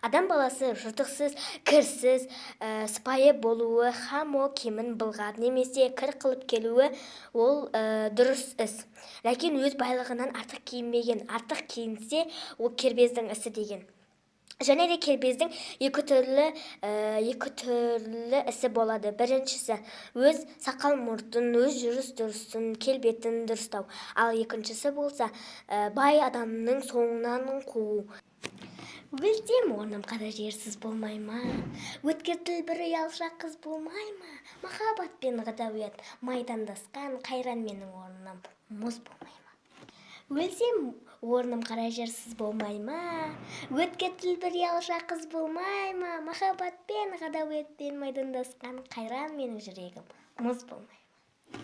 Адам баласы жыртықсыз, кірсіз, сыпайы болуы һәм ол кемін былғап немесе кір қылып келуі ол дұрыс іс. Ләкин өз байлығынан артық киінбеген, артық киінсе ол кербездің ісі деген. Және де кербездің екі түрлі ісі болады. Біріншісі өз сақал мұртын, өз жүріс тұрысын, келбетін дұрыстау. Ал екіншісі болса бай адамның соңынан қуу. Өлсем орным қара жерсіз болмай ма? Өткір тіл бір ұялшақ қыз болмай ма? Махаббатпен ғадауият майдандасқан қайран менің орным мұз болмай ма? Өлсем орным қара жерсіз болмай ма? Өткір тіл бір ұялшақ қыз болмай ма? Махаббатпен ғадауиятпен майдандасқан қайран менің жүрегім мұз болмай ма?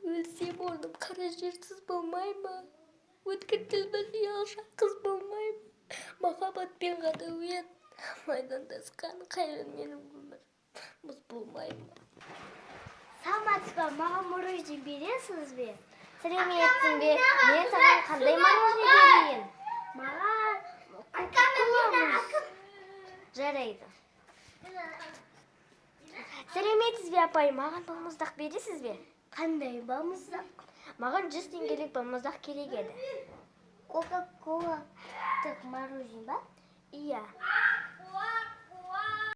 Өлсем орным қара жерсіз болмай ма? Өткір тіл бір ұялшақ қыз болмай ма? Махаббатпен ғадауият майдандасқан қайран менің өмірім мұз болмай ма? Саламатсыз ба, маған мороженое бересіз бе? Сәлеметсің бе? Мен саған қандай мороженое берейін? Маған кока-кола. Жарайды. Сәлеметсіз бе, апай? Маған балмұздақ бересіз бе? Қандай балмұздақ? Маған 100 теңгелік балмұздақ керек еді. Кока-кола мороженое ба? Иә.